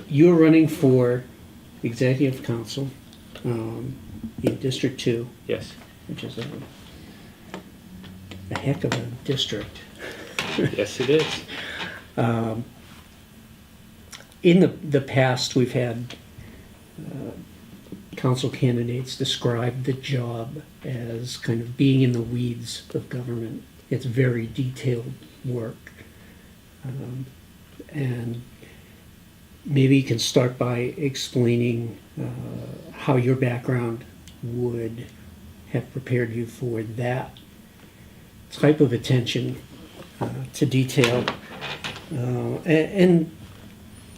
you're running for executive council in District 2, Yes. which is a heck of a district. Yes, it is. In the past, we've had council candidates describe the job as kind of being in the weeds of government. It's very detailed work. And maybe you can start by explaining how your background would have prepared you for that type of attention to detail. And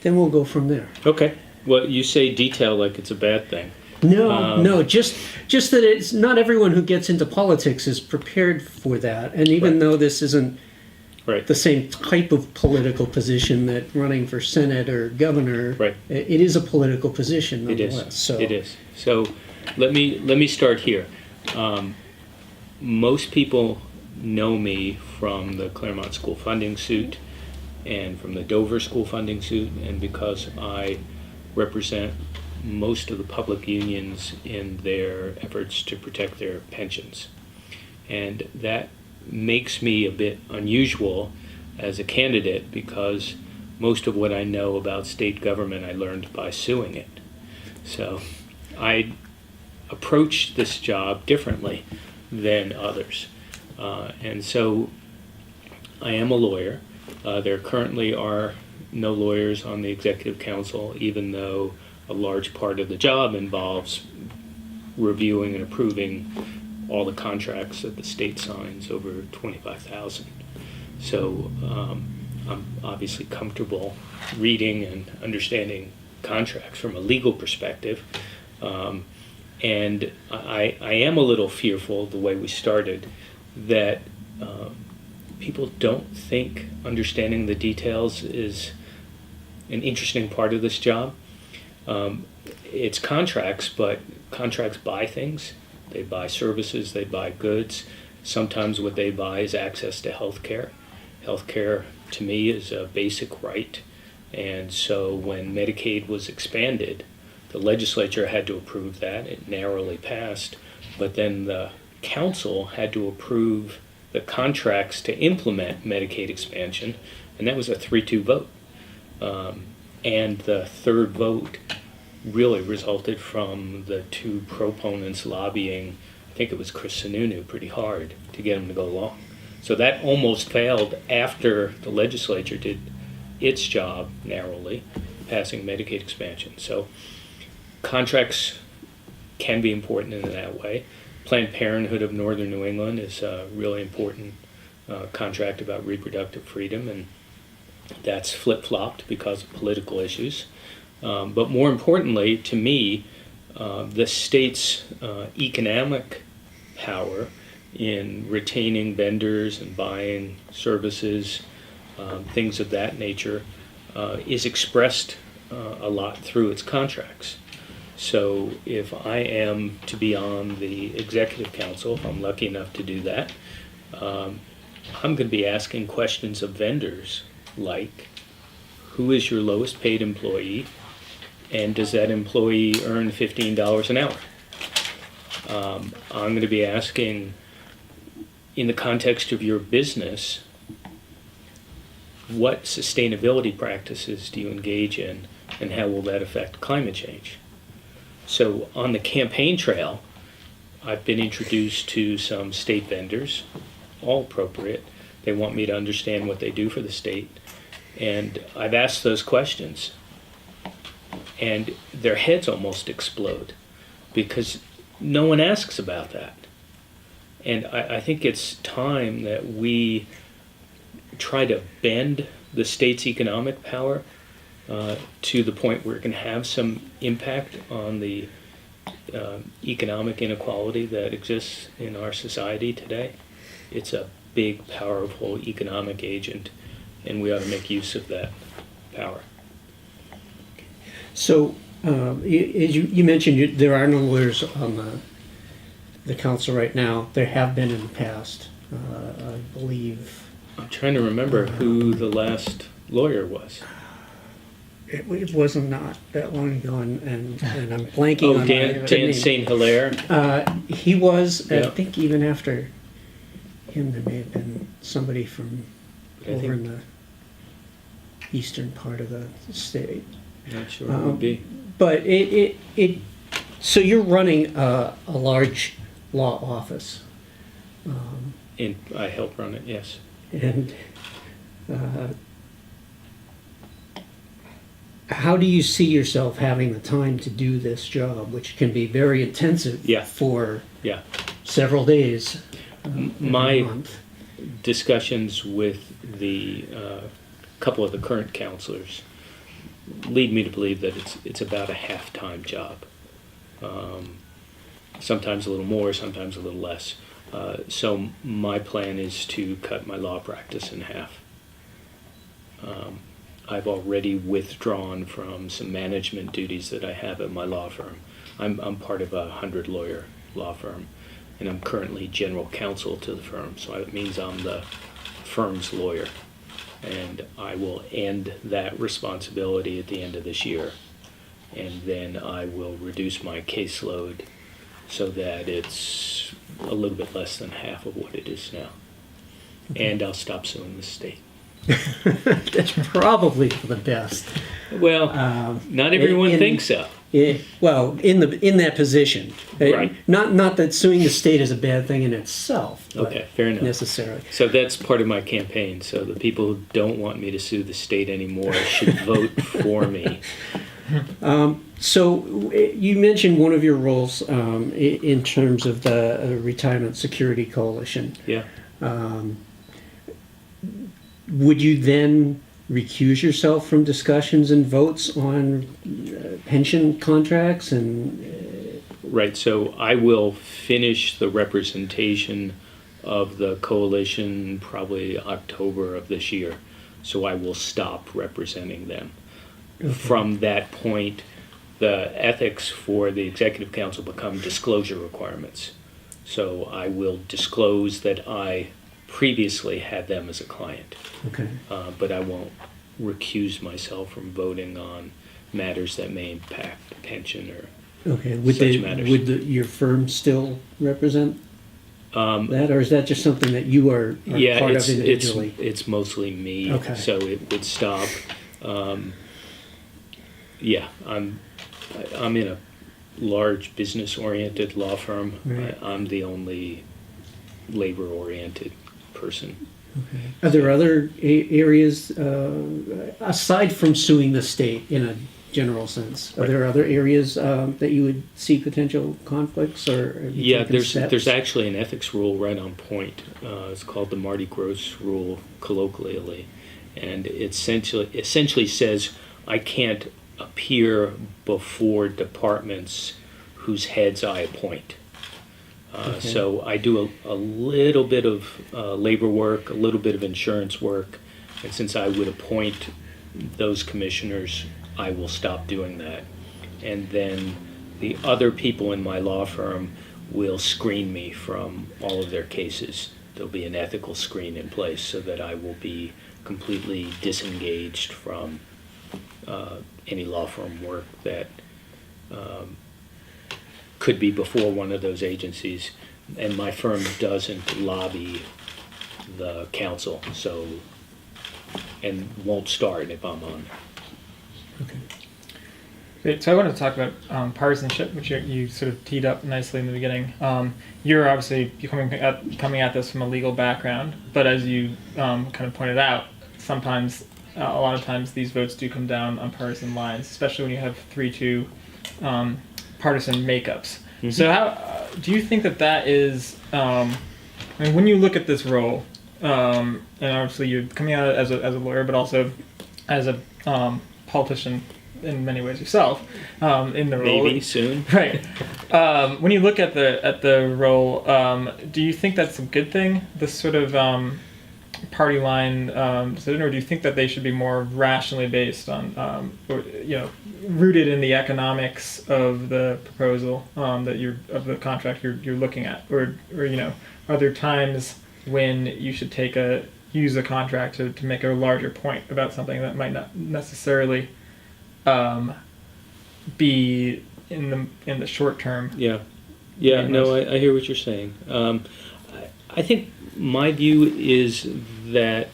then we'll go from there. Okay. Well, you say detail like it's a bad thing. No, just that it's not everyone who gets into politics is prepared for that. And even though this isn't the same type of political position that running for Senate or governor, it is a political position nonetheless. It is. So let me start here. Most people know me from the Claremont school funding suit and from the Dover school funding suit, and because I represent most of the public unions in their efforts to protect their pensions. And that makes me a bit unusual as a candidate because most of what I know about state government I learned by suing it. So I approach this job differently than others. And so I am a lawyer. There currently are no lawyers on the executive council, even though a large part of the job involves reviewing and approving all the contracts that the state signs, over 25,000. So I'm obviously comfortable reading and understanding contracts from a legal perspective. And I am a little fearful, the way we started, that people don't think understanding the details is an interesting part of this job. It's contracts, but contracts buy things. They buy services, they buy goods. Sometimes what they buy is access to health care. Health care, to me, is a basic right. And so when Medicaid was expanded, the legislature had to approve that. It narrowly passed. But then the council had to approve the contracts to implement Medicaid expansion, and that was a 3-2 vote. And the third vote really resulted from the two proponents lobbying, I think it was Chris Sununu, pretty hard to get him to go along. So that almost failed after the legislature did its job narrowly, passing Medicaid expansion. So contracts can be important in that way. Planned Parenthood of Northern New England is a really important contract about reproductive freedom, and that's flip-flopped because of political issues. But more importantly, to me, the state's economic power in retaining vendors and buying services, things of that nature, is expressed a lot through its contracts. So if I am to be on the executive council, if I'm lucky enough to do that, I'm going to be asking questions of vendors like, who is your lowest paid employee, and does that employee earn $15 an hour? I'm going to be asking, in the context of your business, what sustainability practices do you engage in, and how will that affect climate change? So on the campaign trail, I've been introduced to some state vendors, all appropriate. They want me to understand what they do for the state. And I've asked those questions, and their heads almost explode because no one asks about that. And I think it's time that we try to bend the state's economic power to the point where it can have some impact on the economic inequality that exists in our society today. It's a big, powerful economic agent, and we ought to make use of that power. So, as you mentioned, there are no lawyers on the council right now. There have been in the past, I believe. I'm trying to remember who the last lawyer was. It was not that long ago, and I'm blanking on Dan the name. St. Hilaire. He was, Yeah. I think even after him, there may have been somebody from over in the eastern part of the state. Not sure who it would be. But so you're running a large law office, And I help run it, yes. and how do you see yourself having the time to do this job, which can be very intensive Yeah. for Yeah. several days, My every month? discussions with the couple of the current counselors lead me to believe that it's about a half-time job. Sometimes a little more, sometimes a little less. So my plan is to cut my law practice in half. I've already withdrawn from some management duties that I have at my law firm. I'm part of a 100-lawyer law firm, and I'm currently general counsel to the firm, so it means I'm the firm's lawyer. And I will end that responsibility at the end of this year. And then I will reduce my caseload so that it's a little bit less than half of what it is now. And I'll stop suing the state. That's probably for the best. Well, not everyone thinks so. Well, in that position, Right. Not that suing the state is a bad thing in itself. But Okay, fair enough. necessarily. So that's part of my campaign. So the people who don't want me to sue the state anymore should vote for me. So you mentioned one of your roles in terms of the Retirement Security Coalition. Yeah. Would you then recuse yourself from discussions and votes on pension contracts and? Right, so I will finish the representation of the coalition probably October of this year. So I will stop representing them. Okay. From that point, the ethics for the executive council become disclosure requirements. So I will disclose that I previously had them as a client, Okay. but I won't recuse myself from voting on matters that may impact pension or Okay. Would such matters. your firm still represent that, or is that just something that you are yeah, part it's of individually? it's mostly me. Okay. So it would stop. Yeah, I'm in a large business-oriented law firm. Right. I'm the only labor-oriented person. Okay. Are there other areas aside from suing the state in a general sense? Are Right. there other areas that you would see potential conflicts, or have you Yeah, taken there's steps? actually an ethics rule right on point. It's called the Marty Gross rule colloquially, and it essentially says I can't appear before departments whose heads I appoint. Okay. So I do a little bit of labor work, a little bit of insurance work, and since I would appoint those commissioners, I will stop doing that. And then the other people in my law firm will screen me from all of their cases. There'll be an ethical screen in place so that I will be completely disengaged from any law firm work that could be before one of those agencies. And my firm doesn't lobby the council, so, and won't start if I'm on. Okay. Great. So I wanted to talk about partisanship, which you sort of teed up nicely in the beginning. You're obviously coming at this from a legal background, but as you kind of pointed out, sometimes, a lot of times, these votes do come down on partisan lines, especially when you have 3-2 partisan makeups. Mm-hmm. So how do you think that is? I mean, when you look at this role, and obviously you're coming out as a lawyer, but also as a politician in many ways yourself, in the role. Maybe soon. Right. When you look at the role, do you think that's a good thing? This sort of party line decision, or do you think that they should be more rationally based on, or rooted in the economics of the proposal of the contract you're looking at, or are there times when you should use a contract to make a larger point about something that might not necessarily be in the short term? Yeah. No, I hear what you're saying. I think my view is that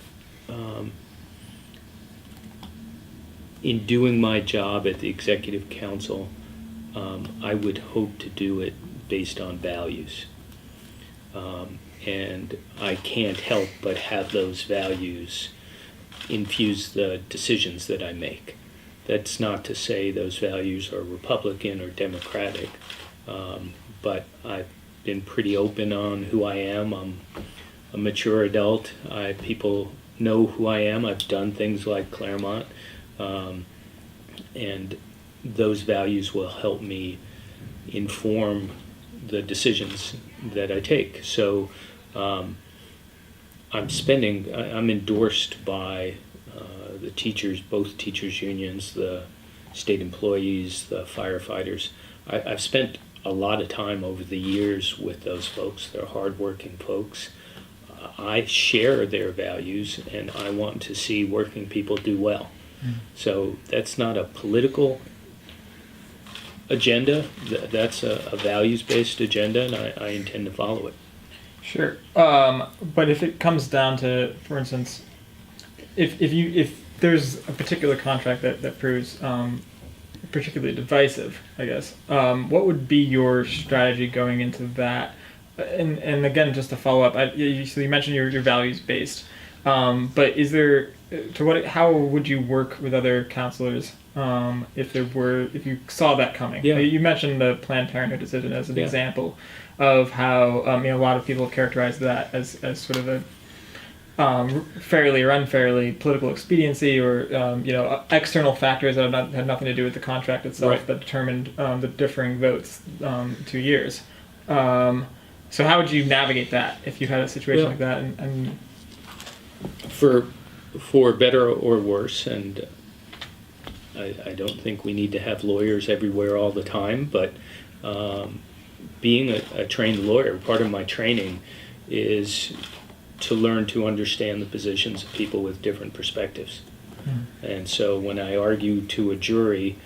in doing my job at the Executive Council, I would hope to do it based on values. And I can't help but have those values infuse the decisions that I make. That's not to say those values are Republican or Democratic, but I've been pretty open on who I am. I'm a mature adult. People know who I am. I've done things like Claremont, and those values will help me inform the decisions that I take. So I'm endorsed by the teachers, both teachers unions, the state employees, the firefighters. I've spent a lot of time over the years with those folks. They're hardworking folks. I share their values, and I want to see working people do well. So that's not a political agenda. That's a values-based agenda, and I intend to follow it. Sure. But if it comes down to, for instance, if there's a particular contract that proves particularly divisive, I guess, what would be your strategy going into that? And again, just to follow up, so you mentioned your values based, but is there how would you work with other counselors if you saw that coming? Yeah. You mentioned the Planned Parenthood decision as an example of how a lot of people have characterized that as sort of a fairly or unfairly political expediency, or external factors that had nothing to do with the contract itself that determined the differing votes 2 years. So how would you navigate that if you had a situation like that? And for better or worse, and I don't think we need to have lawyers everywhere all the time, but being a trained lawyer, part of my training is to learn to understand the positions of people with different perspectives. And so when I argue to a jury,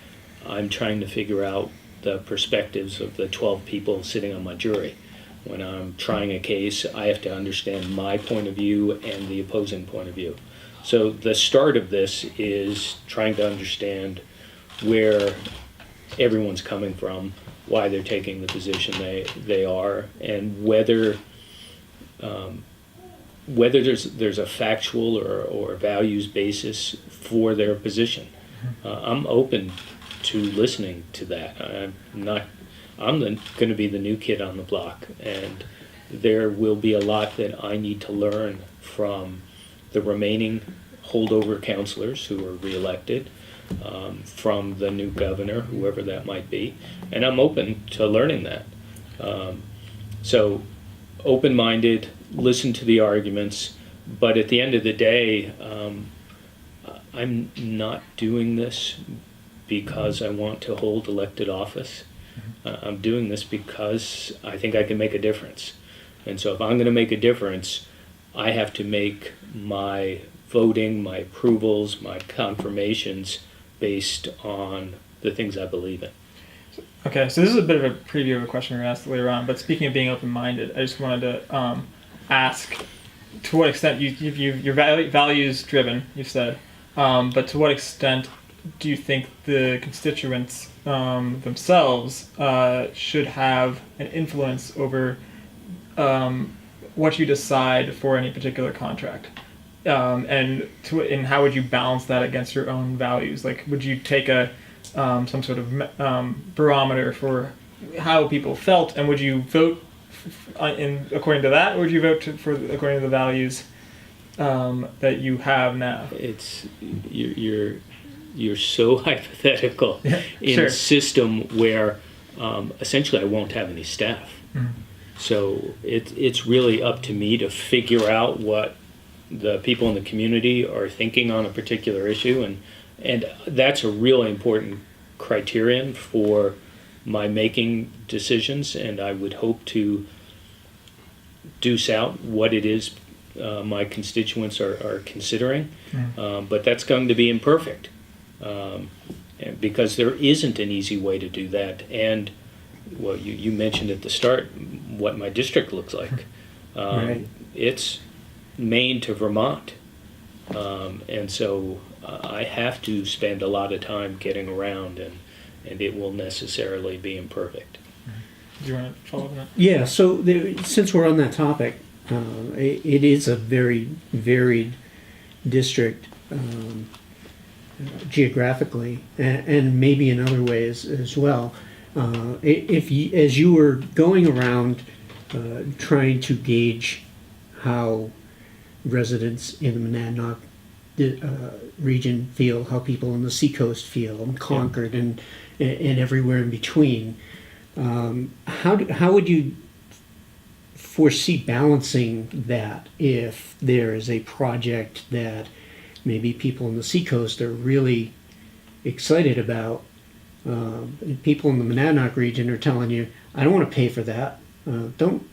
I'm trying to figure out the perspectives of the 12 people sitting on my jury. When I'm trying a case, I have to understand my point of view and the opposing point of view. So the start of this is trying to understand where everyone's coming from, why they're taking the position they are, and whether there's a factual or values basis for their position. I'm open to listening to that. I'm going to be the new kid on the block, and there will be a lot that I need to learn from the remaining holdover counselors who are reelected, from the new governor, whoever that might be, and I'm open to learning that. So open-minded, listen to the arguments, but at the end of the day, I'm not doing this because I want to hold elected office. I'm doing this because I think I can make a difference. And so if I'm going to make a difference, I have to make my voting, my approvals, my confirmations based on the things I believe in. Okay, so this is a bit of a preview of a question we're going to ask later on, but speaking of being open-minded, I just wanted to ask to what extent you're values-driven, you said, but to what extent do you think the constituents themselves should have an influence over what you decide for any particular contract? And how would you balance that against your own values? Like, would you take some sort of barometer for how people felt, and would you vote according to that, or would you vote according to the values that you have now? It's you're so hypothetical in Sure. a system where essentially I won't have any staff. So it's really up to me to figure out what the people in the community are thinking on a particular issue, and that's a really important criterion for my making decisions, and I would hope to deuce out what it is my constituents are considering, but that's going to be imperfect. And because there isn't an easy way to do that. And, well, you mentioned at the start what my district looks like. Right. It's Maine to Vermont. And so I have to spend a lot of time getting around, and it will necessarily be imperfect. Do you want to follow up on that? Yeah, so since we're on that topic, it is a very varied district geographically, and maybe in other ways as well. As you were going around trying to gauge how residents in the Monadnock region feel, how people in the seacoast feel, and Concord, and everywhere in between, how would you foresee balancing that if there is a project that maybe people in the seacoast are really excited about, and people in the Monadnock region are telling you, I don't want to pay for that, don't,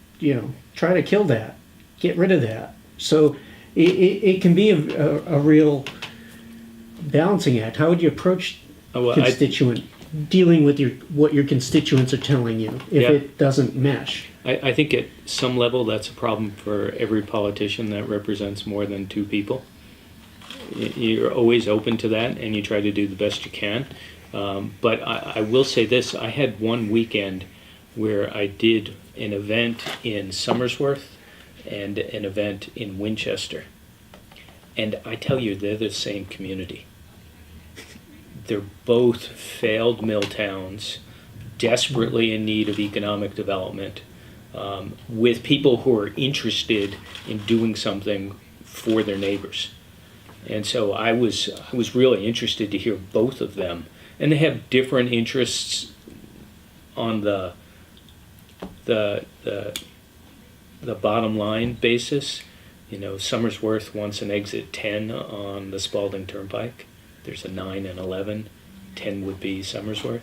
try to kill that, get rid of that. So it can be a real balancing act. How would you approach dealing with what your constituents are telling you if it doesn't mesh? I think at some level that's a problem for every politician that represents more than two people. You're always open to that, and you try to do the best you can. But I will say this, I had one weekend where I did an event in Somersworth and an event in Winchester. And I tell you, they're the same community. They're both failed mill towns, desperately in need of economic development, with people who are interested in doing something for their neighbors. And so I was really interested to hear both of them. And they have different interests on the bottom line basis. Somersworth wants an exit 10 on the Spalding Turnpike. There's a 9 and 11. 10 would be Somersworth.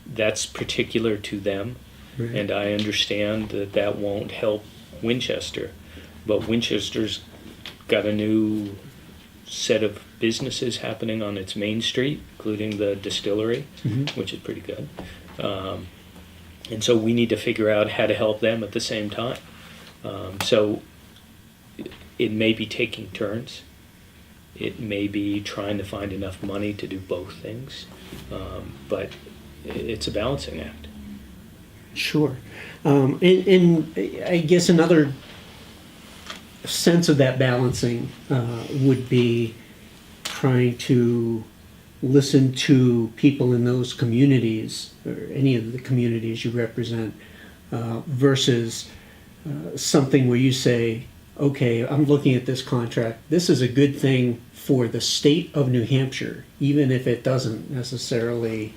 That's particular to them. Right. And I understand that won't help Winchester. But Winchester's got a new set of businesses happening on its main street, including the distillery, which is pretty good. And so we need to figure out how to help them at the same time. So it may be taking turns. It may be trying to find enough money to do both things. But it's a balancing act. Sure. And I guess another sense of that balancing would be trying to listen to people in those communities, or any of the communities you represent, versus something where you say, okay, I'm looking at this contract. This is a good thing for the state of New Hampshire, even if it doesn't necessarily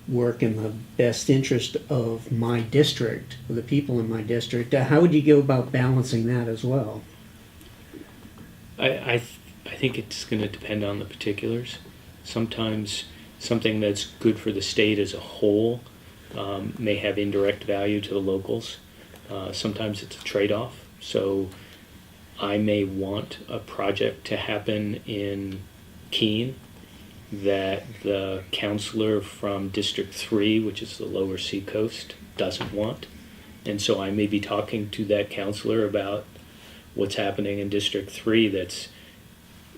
work in the best interest of my district, or the people in my district. How would you go about balancing that as well? I think it's going to depend on the particulars. Sometimes something that's good for the state as a whole may have indirect value to the locals. Sometimes it's a trade-off. So I may want a project to happen in Keene that the counselor from District 3, which is the lower seacoast, doesn't want. And so I may be talking to that counselor about what's happening in District 3 that's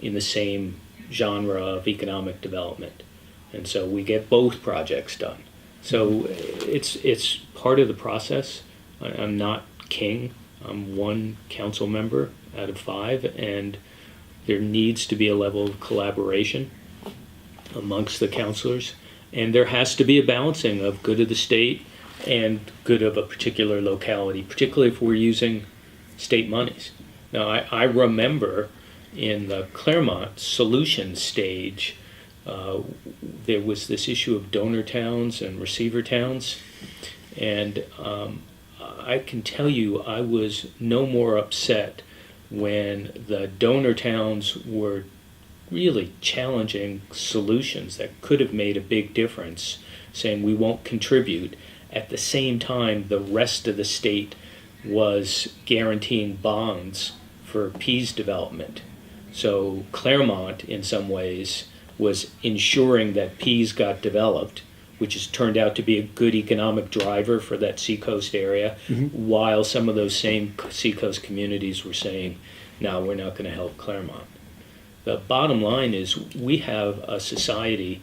in the same genre of economic development. And so we get both projects done. So it's part of the process. I'm not king. I'm one council member out of 5, and there needs to be a level of collaboration amongst the councilors, and there has to be a balancing of good of the state and good of a particular locality, particularly if we're using state monies. Now, I remember in the Claremont solution stage, there was this issue of donor towns and receiver towns, and I can tell you I was no more upset when the donor towns were really challenging solutions that could have made a big difference, saying we won't contribute. At the same time, the rest of the state was guaranteeing bonds for peas development. So Claremont, in some ways, was ensuring that peas got developed, which has turned out to be a good economic driver for that seacoast area, while some of those same seacoast communities were saying, no, we're not going to help Claremont. The bottom line is we have a society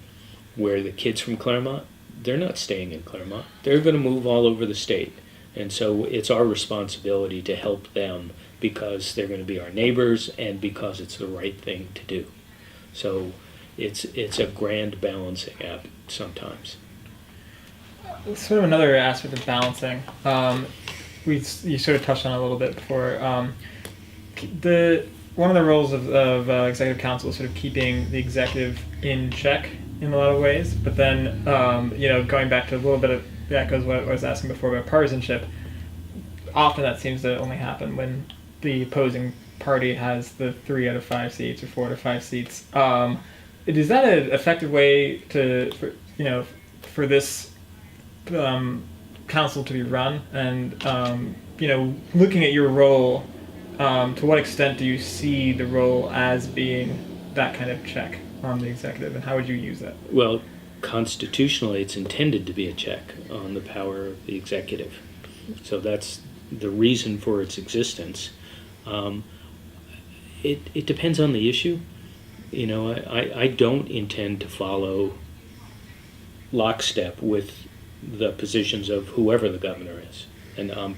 where the kids from Claremont, they're not staying in Claremont. They're going to move all over the state. And so it's our responsibility to help them because they're going to be our neighbors and because it's the right thing to do. So it's a grand balancing act sometimes. Sort of another aspect of balancing. You sort of touched on it a little bit before. One of the roles of executive council is sort of keeping the executive in check in a lot of ways. But then, going back to a little bit of that goes what I was asking before about partisanship. Often that seems to only happen when the opposing party has the 3 out of 5 seats or 4 out of 5 seats. Is that an effective way for this council to be run? And looking at your role, to what extent do you see the role as being that kind of check on the executive, and how would you use that? Well, constitutionally, it's intended to be a check on the power of the executive. So that's the reason for its existence. It depends on the issue. I don't intend to follow lockstep with the positions of whoever the governor is. And I'm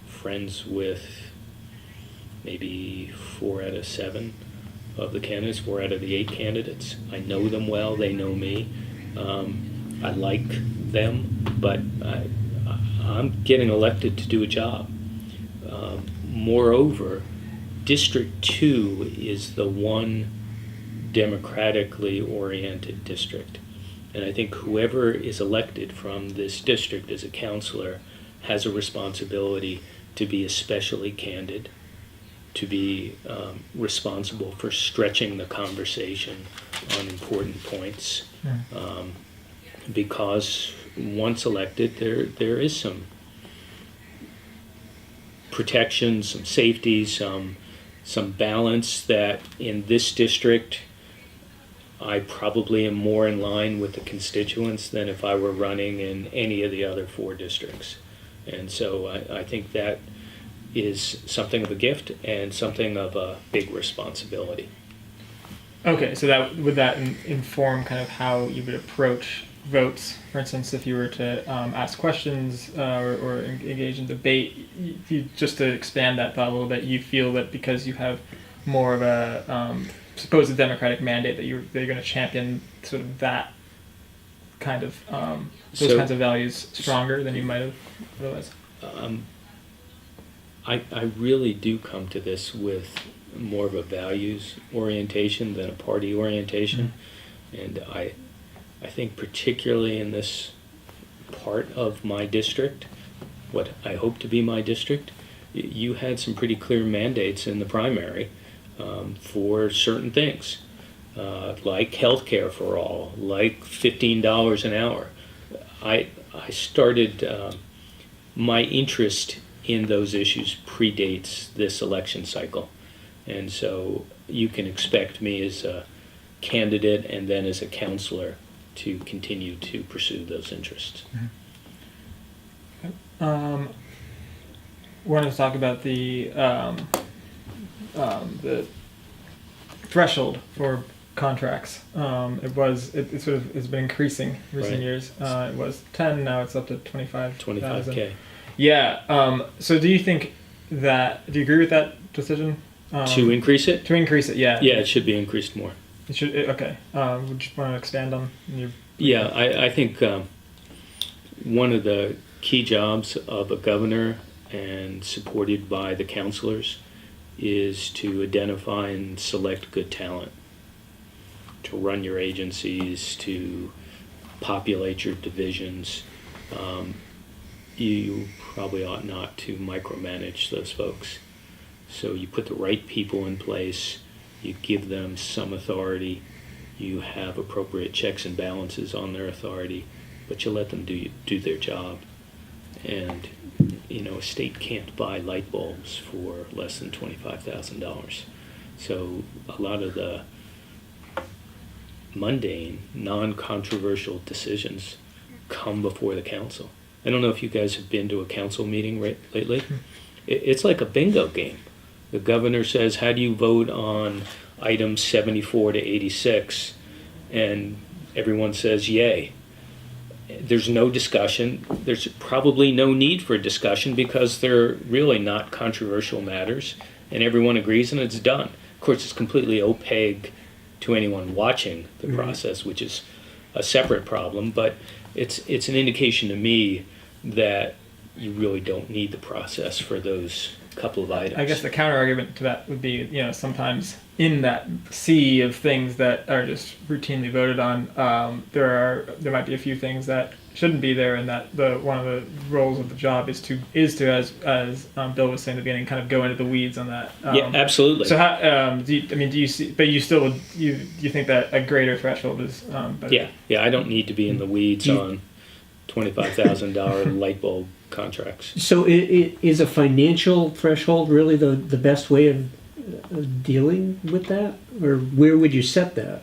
friends with maybe 4 out of 7 of the candidates, 4 out of the 8 candidates. I know them well, they know me. I like them, but I'm getting elected to do a job. Moreover, District 2 is the one democratically oriented district. And I think whoever is elected from this district as a counselor has a responsibility to be especially candid, to be responsible for stretching the conversation on important points. Because once elected, there is some protection, some safety, some balance that in this district I probably am more in line with the constituents than if I were running in any of the other 4 districts. And so I think that is something of a gift and something of a big responsibility. Okay, so would that inform kind of how you would approach votes? For instance, if you were to ask questions or engage in debate, just to expand that thought a little bit, you feel that because you have more of a supposed democratic mandate that you're going to champion sort of that kind of those kinds of values stronger than you might have otherwise? I really do come to this with more of a values orientation than a party orientation. And I think particularly in this part of my district, what I hope to be my district, you had some pretty clear mandates in the primary for certain things, like healthcare for all, like $15 an hour. I started, my interest in those issues predates this election cycle. And so you can expect me as a candidate and then as a counselor to continue to pursue those interests. Wanted to talk about the threshold for contracts. It sort of has been increasing in recent years. It was 10, now it's up to 25,000. Yeah. So do you agree with that decision? To increase it? To increase it, yeah. Yeah, it should be increased more. It should. Okay. Would you want to expand on your? Yeah, I think one of the key jobs of a governor and supported by the counselors is to identify and select good talent, to run your agencies, to populate your divisions. You probably ought not to micromanage those folks. So you put the right people in place, you give them some authority, you have appropriate checks and balances on their authority, but you let them do their job. And a state can't buy light bulbs for less than $25,000. So a lot of the mundane, non-controversial decisions come before the council. I don't know if you guys have been to a council meeting lately. It's like a bingo game. The governor says, how do you vote on items 74 to 86? And everyone says, yay. There's no discussion. There's probably no need for discussion because they're really not controversial matters, and everyone agrees and it's done. Of course, it's completely opaque to anyone watching the process, which is a separate problem, but it's an indication to me that you really don't need the process for those couple of items. I guess the counter argument to that would be, sometimes in that sea of things that are just routinely voted on, there might be a few things that shouldn't be there, and that one of the roles of the job is to as Bill was saying at the beginning, kind of go into the weeds on that. Yeah, absolutely. So how do you see? But you still you think that a greater threshold is better? Yeah. I don't need to be in the weeds on $25,000 light bulb contracts. So is a financial threshold really the best way of dealing with that? Or where would you set that?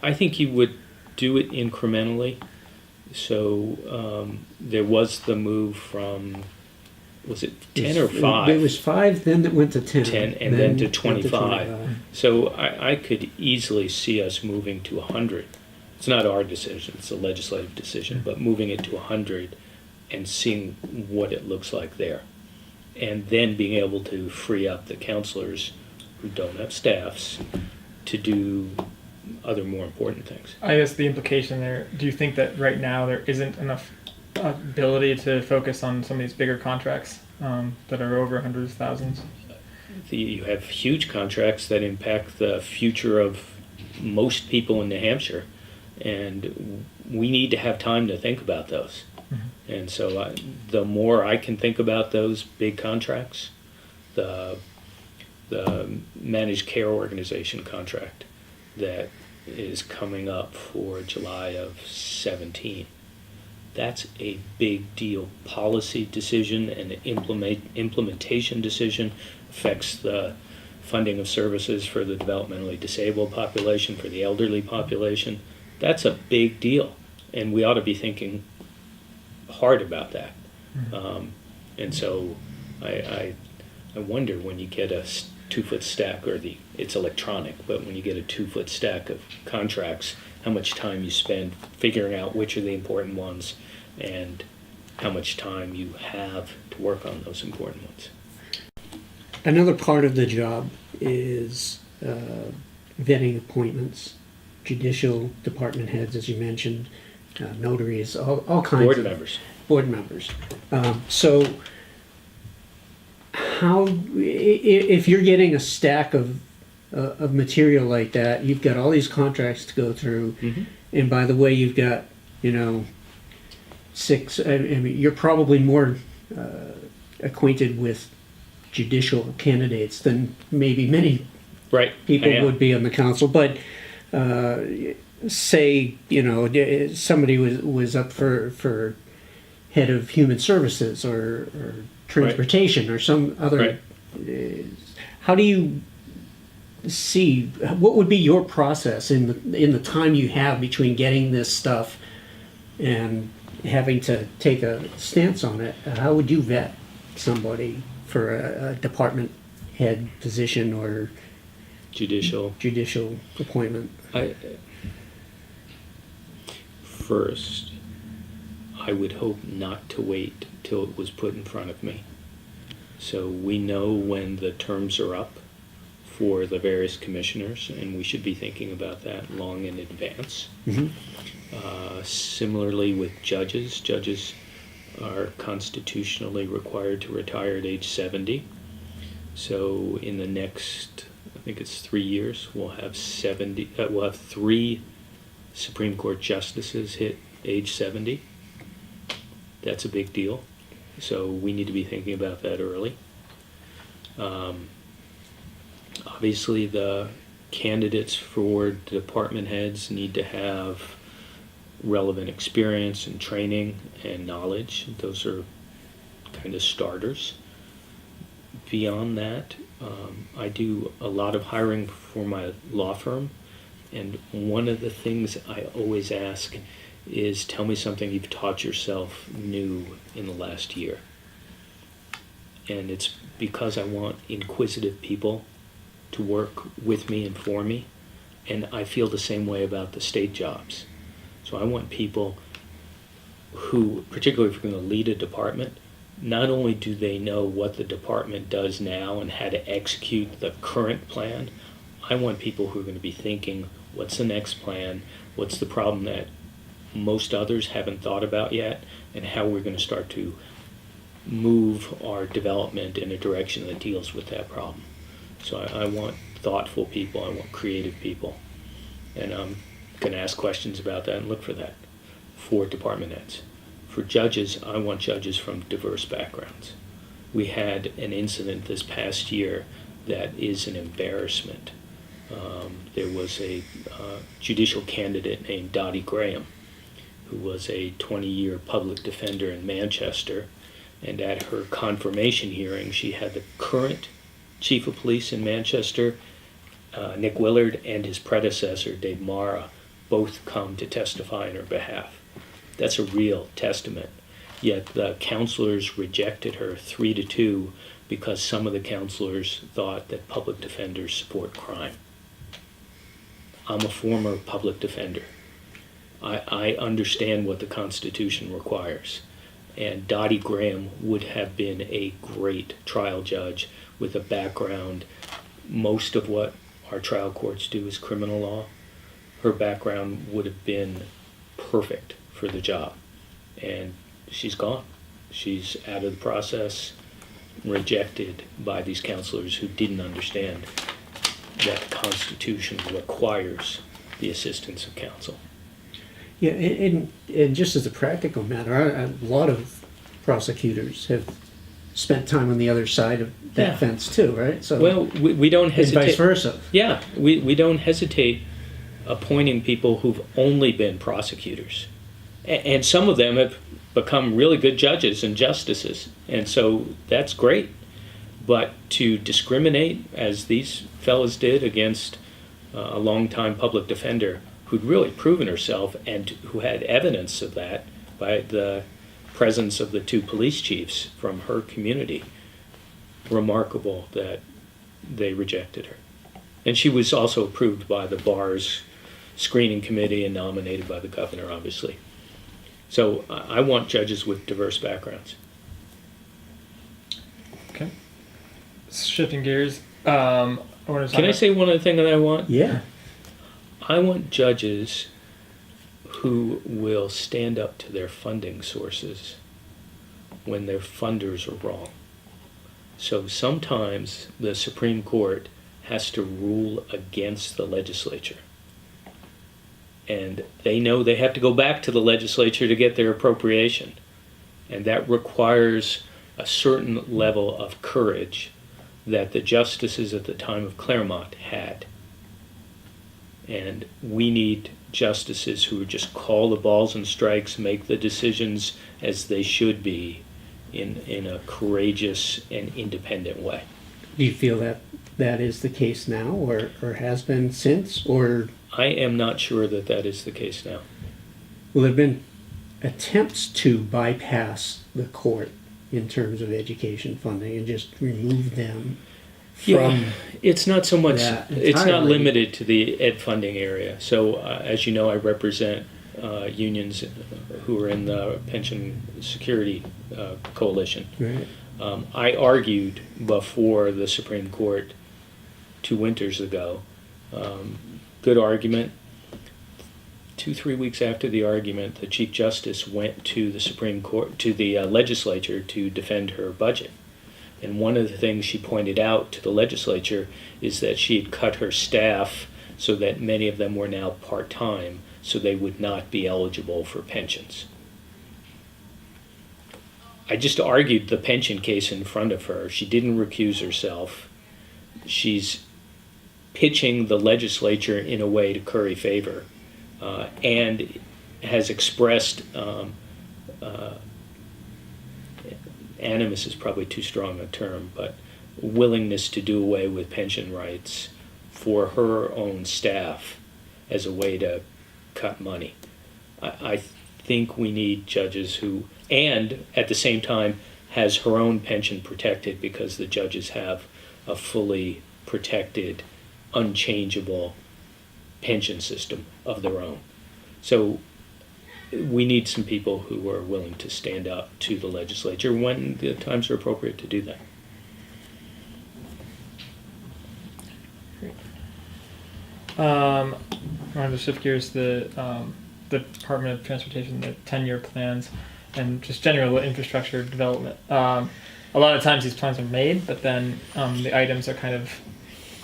I think you would do it incrementally. So there was the move from, was it 10 or 5? It was 5, then it went to 10. 10 and then to 25. So I could easily see us moving to 100. It's not our decision, it's a legislative decision, but moving it to 100 and seeing what it looks like there. And then being able to free up the counselors who don't have staffs to do other more important things. I guess the implication there, do you think that right now there isn't enough ability to focus on some of these bigger contracts that are over hundreds of thousands? You have huge contracts that impact the future of most people in New Hampshire, and we need to have time to think about those. Mm-hmm. And so the more I can think about those big contracts, the managed care organization contract that is coming up for July of 17, that's a big deal policy decision, and the implementation decision affects the funding of services for the developmentally disabled population, for the elderly population. That's a big deal, and we ought to be thinking hard about that. Mm-hmm. And so I wonder, when you get a 2-foot stack, it's electronic, but when you get a 2-foot stack of contracts, how much time you spend figuring out which are the important ones and how much time you have to work on those important ones. Another part of the job is vetting appointments, judicial department heads, as you mentioned, notaries, all kinds Board of members. Board members. So how, if you're getting a stack of material like that, you've got all these contracts to go through, mm-hmm. and by the way, you've got 6. I mean, you're probably more acquainted with judicial candidates than maybe many people would be on the council. But say somebody was up for head of human services or transportation or some other. How do you see, what would be your process in the time you have between getting this stuff and having to take a stance on it? How would you vet somebody for a department head position or judicial appointment? First, I would hope not to wait till it was put in front of me. So we know when the terms are up for the various commissioners, and we should be thinking about that long in advance. Mm-hmm. Similarly with judges. Judges are constitutionally required to retire at age 70. So in the next, I think it's 3 years, we'll have 3 Supreme Court justices hit age 70. That's a big deal. So we need to be thinking about that early. Obviously, the candidates for department heads need to have relevant experience and training and knowledge. Those are kind of starters. Beyond that, I do a lot of hiring for my law firm, And one of the things I always ask is, tell me something you've taught yourself new in the last year. And it's because I want inquisitive people to work with me and for me. And I feel the same way about the state jobs. So I want people who, particularly if you're going to lead a department, not only do they know what the department does now and how to execute the current plan, I want people who are going to be thinking, what's the next plan? What's the problem that most others haven't thought about yet? And how we're going to start to move our development in a direction that deals with that problem. So I want thoughtful people, I want creative people. And I'm going to ask questions about that and look for that for department heads. For judges, I want judges from diverse backgrounds. We had an incident this past year that is an embarrassment. There was a judicial candidate named Dottie Graham, who was a 20-year public defender in Manchester, and at her confirmation hearing, she had the current chief of police in Manchester, Nick Willard, and his predecessor, Dave Mara, both come to testify on her behalf. That's a real testament. Yet the counselors rejected her 3-2 because some of the counselors thought that public defenders support crime. I'm a former public defender. I understand what the Constitution requires. And Dottie Graham would have been a great trial judge with a background. Most of what our trial courts do is criminal law. Her background would have been perfect for the job. And she's gone. She's out of the process, rejected by these counselors who didn't understand that the Constitution requires the assistance of counsel. Yeah, and just as a practical matter, a lot of prosecutors have spent time on the other side of that fence too, right? So well, we don't hesitate. And vice versa. Yeah, we don't hesitate appointing people who've only been prosecutors. And some of them have become really good judges and justices, and so that's great. But to discriminate, as these fellas did, against a longtime public defender who'd really proven herself and who had evidence of that by the presence of the two police chiefs from her community, remarkable that they rejected her. And she was also approved by the bar's screening committee and nominated by the governor, obviously. So I want judges with diverse backgrounds. Okay. Shifting gears, I want to Can I say one other thing that I want? Yeah. I want judges who will stand up to their funding sources when their funders are wrong. So sometimes the Supreme Court has to rule against the legislature. And they know they have to go back to the legislature to get their appropriation. And that requires a certain level of courage that the justices at the time of Claremont had. And we need justices who just call the balls and strikes, make the decisions as they should be in a courageous and independent way. Do you feel that that is the case now, or has been since, or? I am not sure that that is the case now. Well, there have been attempts to bypass the court in terms of education funding and just remove them from it's not so much, it's not entirely. limited to the ed funding area. So as you know, I represent unions who are in the pension security coalition. Right. I argued before the Supreme Court 2 winters ago, good argument. 2-3 weeks after the argument, the Chief Justice went to the Supreme Court, to the legislature to defend her budget. And one of the things she pointed out to the legislature is that she had cut her staff so that many of them were now part-time, so they would not be eligible for pensions. I just argued the pension case in front of her. She didn't recuse herself. She's pitching the legislature in a way to curry favor, and has expressed animus is probably too strong a term, but willingness to do away with pension rights for her own staff as a way to cut money. I think we need judges who, and at the same time, has her own pension protected because the judges have a fully protected, unchangeable pension system of their own. So we need some people who are willing to stand up to the legislature when the times are appropriate to do that. I wanted to shift gears to the Department of Transportation, the 10-year plans, and just general infrastructure development. A lot of times these plans are made, but then the items are kind of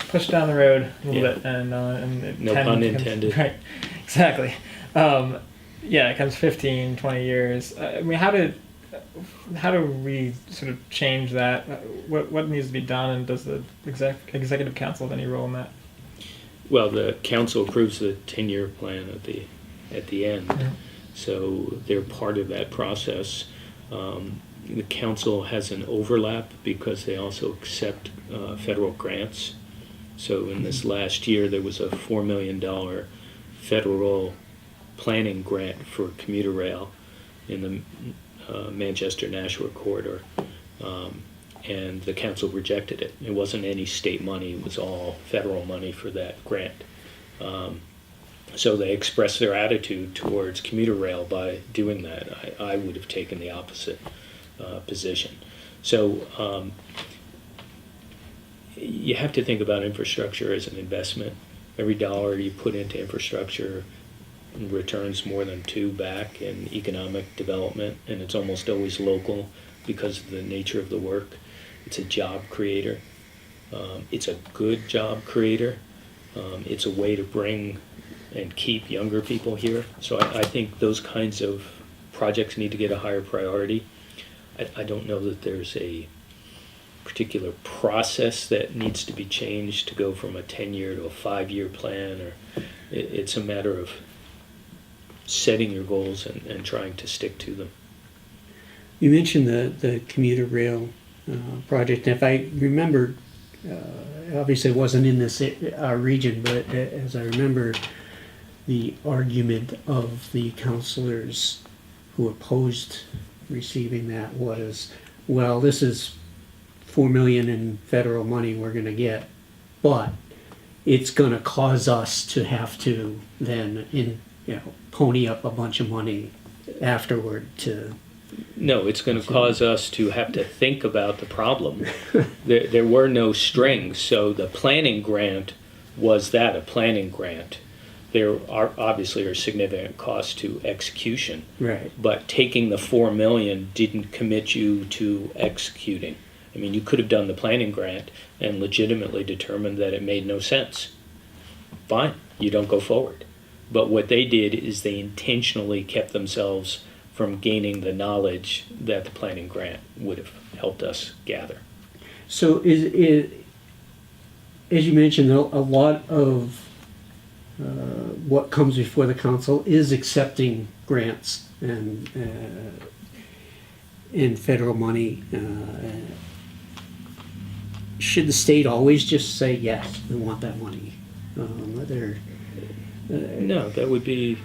pushed down the road a little bit, and no pun intended. Right, exactly. It comes 15, 20 years. I mean, how do we sort of change that? What needs to be done, and does the executive council have any role in that? Well, the council approves the 10-year plan at the end, so they're part of that process. The council has an overlap because they also accept federal grants. So in this last year, there was a $4 million federal planning grant for commuter rail in the Manchester-Nashua corridor, and the council rejected it. It wasn't any state money, it was all federal money for that grant. So they expressed their attitude towards commuter rail by doing that. I would have taken the opposite position. So you have to think about infrastructure as an investment. Every dollar you put into infrastructure returns more than two back in economic development, and it's almost always local because of the nature of the work. It's a job creator. It's a good job creator. It's a way to bring and keep younger people here. So I think those kinds of projects need to get a higher priority. I don't know that there's a particular process that needs to be changed to go from a 10-year to a 5-year plan, or it's a matter of setting your goals and trying to stick to them. You mentioned the commuter rail project. If I remember, obviously it wasn't in this our region, but as I remember, the argument of the councilors who opposed receiving that was, well, this is $4 million in federal money we're going to get, but it's going to cause us to have to then pony up a bunch of money afterward to. No, it's going to cause us to have to think about the problem. There were no strings, so the planning grant was that, a planning grant. There obviously are significant costs to execution, right? But taking the $4 million didn't commit you to executing. I mean, you could have done the planning grant and legitimately determined that it made no sense. Fine, you don't go forward. But what they did is they intentionally kept themselves from gaining the knowledge that the planning grant would have helped us gather. So is as you mentioned, a lot of what comes before the council is accepting grants and federal money. Should the state always just say, yes, we want that money? No, that would be,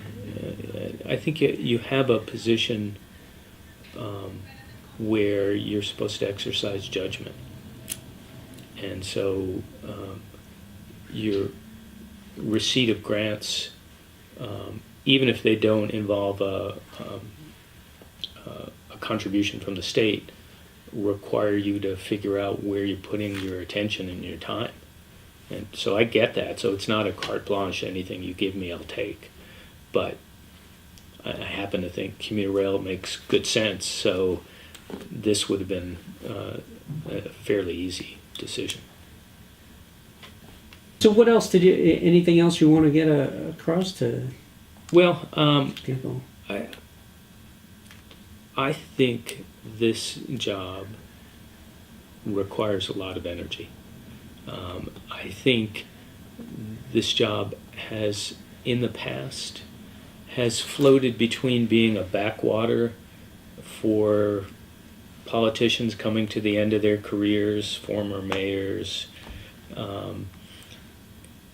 I think you have a position where you're supposed to exercise judgment. And so your receipt of grants, even if they don't involve a contribution from the state, require you to figure out where you're putting your attention and your time. And so I get that. So it's not a carte blanche, anything you give me, I'll take. But I happen to think commuter rail makes good sense, so this would have been a fairly easy decision. So what else anything else you want to get across to Well, people? I think this job requires a lot of energy. I think this job has, in the past, has floated between being a backwater for politicians coming to the end of their careers, former mayors,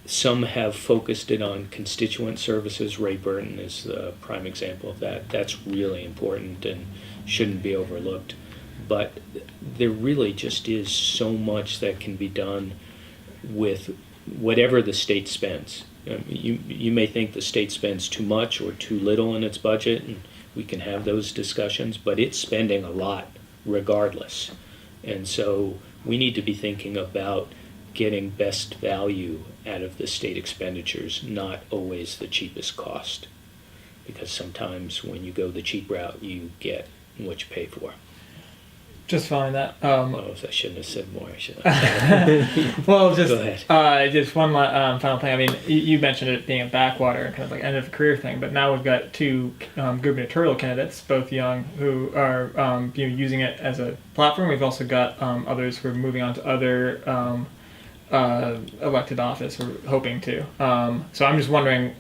some have focused it on constituent services. Ray Burton is the prime example of that. That's really important and shouldn't be overlooked. But there really just is so much that can be done with whatever the state spends. You may think the state spends too much or too little in its budget, and we can have those discussions, but it's spending a lot regardless. And so we need to be thinking about getting best value out of the state expenditures, not always the cheapest cost. Because sometimes when you go the cheap route, you get what you pay for. Just following that. Oh, I shouldn't have said more. I should have. Well, Go ahead. just one final thing. I mean, you mentioned it being a backwater and kind of like end of career thing, but now we've got two gubernatorial candidates, both young, who are using it as a platform. We've also got others who are moving on to other elected office, or hoping to. So I'm just wondering,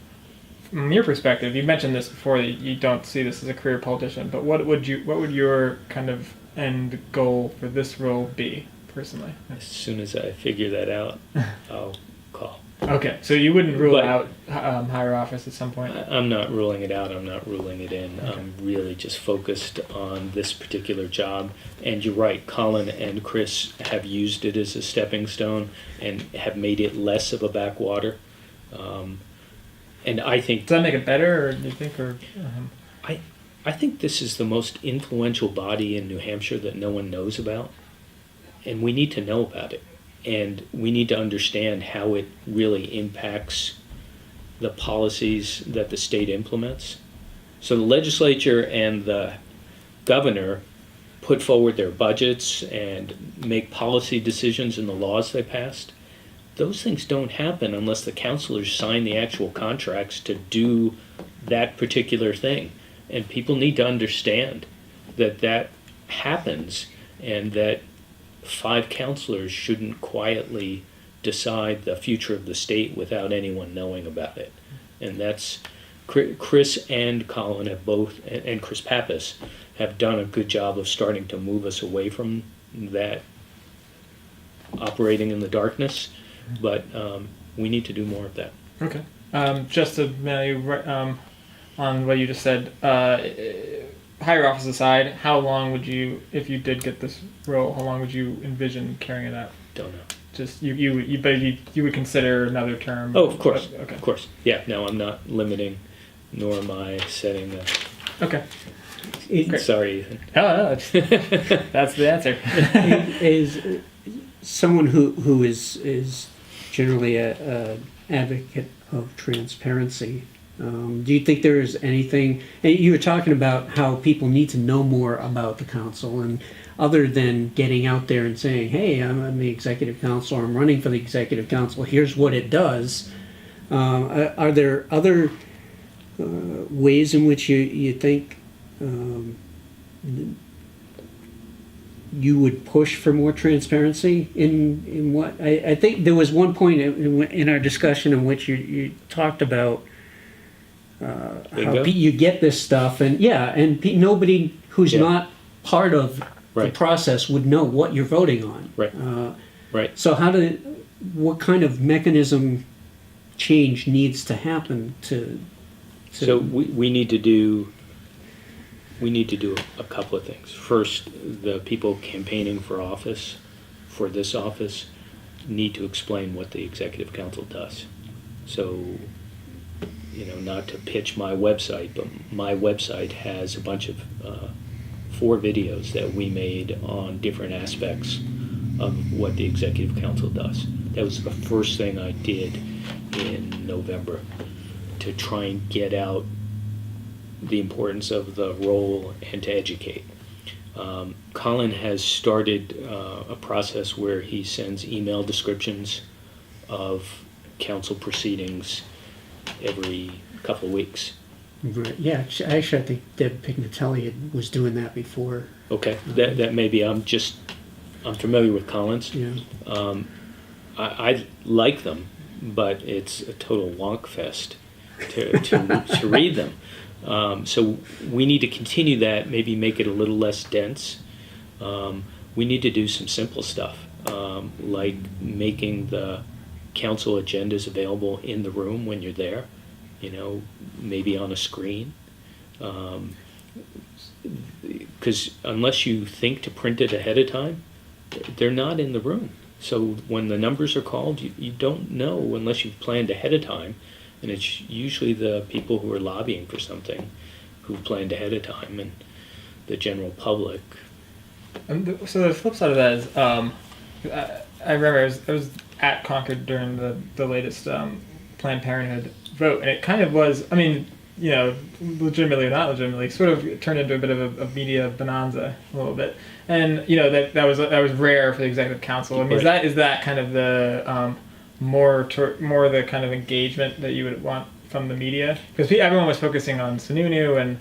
from your perspective, you mentioned this before, that you don't see this as a career politician, but what would your kind of end goal for this role be, personally? As soon as I figure that out, I'll call. Okay, so you wouldn't rule out higher office at some point? I'm not ruling it out. I'm not ruling it in. Okay. I'm really just focused on this particular job. And you're right, Colin and Chris have used it as a stepping stone and have made it less of a backwater. And I think... Does that make it better, or do you think, or... I think this is the most influential body in New Hampshire that no one knows about, and we need to know about it, and we need to understand how it really impacts the policies that the state implements. So the legislature and the governor put forward their budgets and make policy decisions in the laws they passed. Those things don't happen unless the councilors sign the actual contracts to do that particular thing. And people need to understand that that happens, and that 5 councilors shouldn't quietly decide the future of the state without anyone knowing about it. And that's Chris and Colin have both, and Chris Pappas have done a good job of starting to move us away from that operating in the darkness. But we need to do more of that. Okay. Just to on what you just said, higher office aside, how long would you, if you did get this role, how long would you envision carrying it out? Don't know. Just you would consider another term? Oh, of course. Okay. Of course. Yeah. No, I'm not limiting, nor am I setting a... Okay. Sorry, Ethan. No, that's the answer. Is someone who is generally a advocate of transparency. Do you think there is anything, and you were talking about how people need to know more about the council, and other than getting out there and saying, hey, I'm the executive council, or I'm running for the executive council, here's what it does, are there other ways in which you think you would push for more transparency in what I think there was one point in our discussion in which you talked about how you get this stuff, and nobody who's not part of the process would know what you're voting on. Right. So what kind of mechanism change needs to happen to So we need to do a couple of things. First, the people campaigning for this office, need to explain what the executive council does. So, not to pitch my website, but my website has a bunch of 4 videos that we made on different aspects of what the executive council does. That was the first thing I did in November, to try and get out the importance of the role and to educate. Colin has started a process where he sends email descriptions of council proceedings every couple of weeks. Right. Yeah, actually, I think Deb Pignatelli was doing that before. Okay, that may be. I'm familiar with Colin's. Yeah. I like them, but it's a total wonk fest to read them. So we need to continue that, maybe make it a little less dense. We need to do some simple stuff, like making the council agendas available in the room when you're there, maybe on a screen. Because unless you think to print it ahead of time, they're not in the room. So when the numbers are called, you don't know unless you've planned ahead of time. And it's usually the people who are lobbying for something who've planned ahead of time, and the general public. So the flip side of that is, I remember I was at Concord during the latest Planned Parenthood vote, and it kind of was, legitimately or not legitimately, sort of turned into a bit of a media bonanza a little bit, and that was rare for the executive council. I mean, is that kind of the more the kind of engagement that you would want from the media? Because everyone was focusing on Sununu and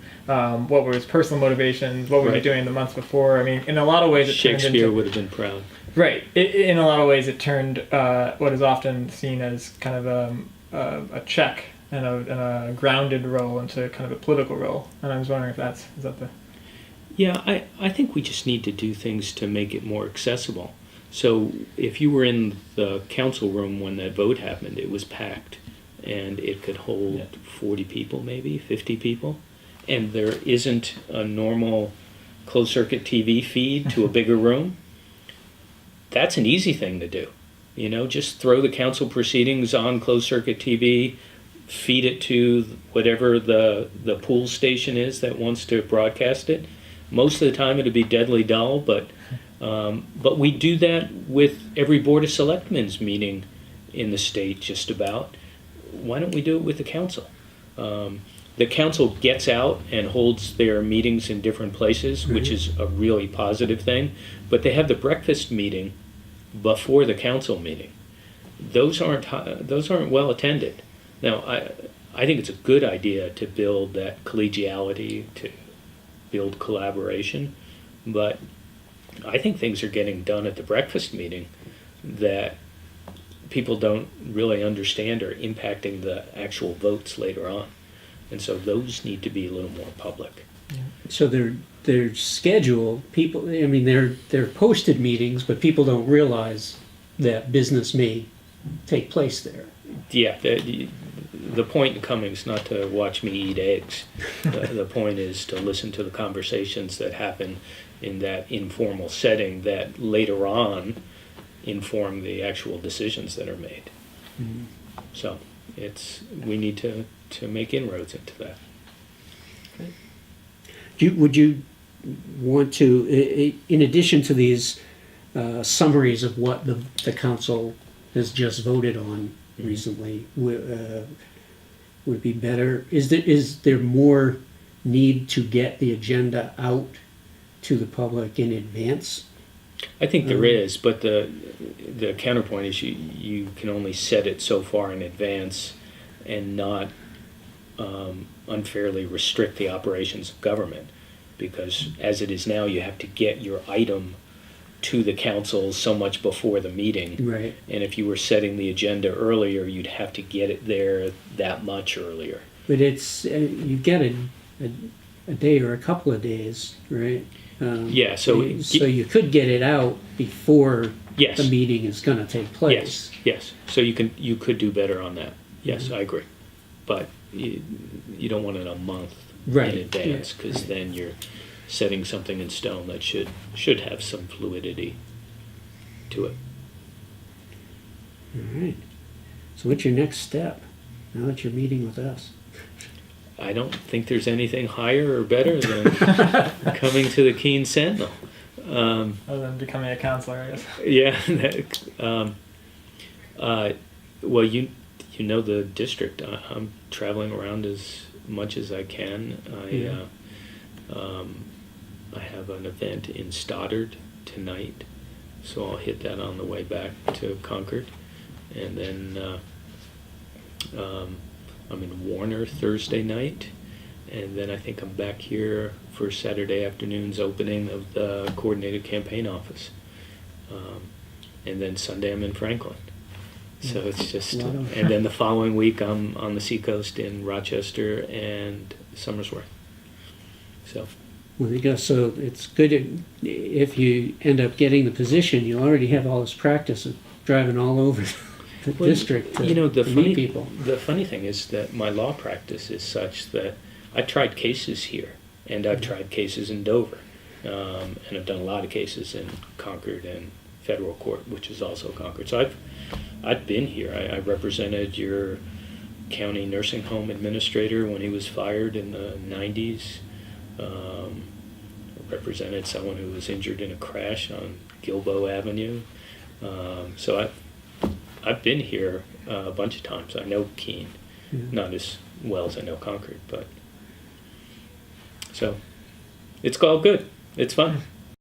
what were his personal motivations, what was he doing the months before. I mean, in a lot of ways, Shakespeare would have been proud. Right. In a lot of ways, it turned what is often seen as kind of a check and a grounded role into kind of a political role. And I was wondering if is that the... Yeah, I think we just need to do things to make it more accessible. So if you were in the council room when that vote happened, it was packed, and it could hold 40 people, maybe 50 people, and there isn't a normal closed-circuit TV feed to a bigger room. That's an easy thing to do. Just throw the council proceedings on closed-circuit TV, feed it to whatever the pool station is that wants to broadcast it. Most of the time it'll be deadly dull, but we do that with every Board of Selectmen's meeting in the state, just about. Why don't we do it with the council? The council gets out and holds their meetings in different places, which is a really positive thing, but they have the breakfast meeting before the council meeting. Those aren't well attended. Now, I think it's a good idea to build that collegiality, to build collaboration, but I think things are getting done at the breakfast meeting that people don't really understand are impacting the actual votes later on. And so those need to be a little more public. So they're scheduled, they're posted meetings, but people don't realize that business may take place there. Yeah, the point in coming is not to watch me eat eggs. The point is to listen to the conversations that happen in that informal setting that later on inform the actual decisions that are made. Mm-hmm. So we need to make inroads into that. Would you want to, in addition to these summaries of what the council has just voted on recently, would it be better? Is there more need to get the agenda out to the public in advance? I think there is, but the counterpoint is you can only set it so far in advance and not unfairly restrict the operations of government, because as it is now, you have to get your item to the council so much before the meeting. Right. And if you were setting the agenda earlier, you'd have to get it there that much earlier. But it's you get a day or a couple of days, right? Yeah. So you could get it out before yes. the meeting is going to take place. Yes. So you could do better on that. Yes, I agree. But you don't want it a month in advance, because then you're setting something in stone that should have some fluidity to it. All right. So what's your next step now that you're meeting with us? I don't think there's anything higher or better than coming to the Keene Sentinel. Other than becoming a counselor, I guess. Yeah. Well, you know the district. I'm traveling around as much as I can. I have an event in Stoddard tonight, so I'll hit that on the way back to Concord. And then I'm in Warner Thursday night, and then I think I'm back here for Saturday afternoon's opening of the coordinated campaign office. And then Sunday I'm in Franklin. So it's just, and then the following week I'm on the seacoast in Rochester and Somersworth. So. Well, there you go. So it's good if you end up getting the position, you already have all this practice of driving all over district to, the to funny meet people. The funny thing is that my law practice is such that I tried cases here, and I've tried cases in Dover, and I've done a lot of cases in Concord and federal court, which is also Concord. So I've been here. I represented your county nursing home administrator when he was fired in the 90s. Represented someone who was injured in a crash on Gilboa Avenue. So I've been here a bunch of times. I know Keene, not as well as I know Concord, but so it's all good. It's fun.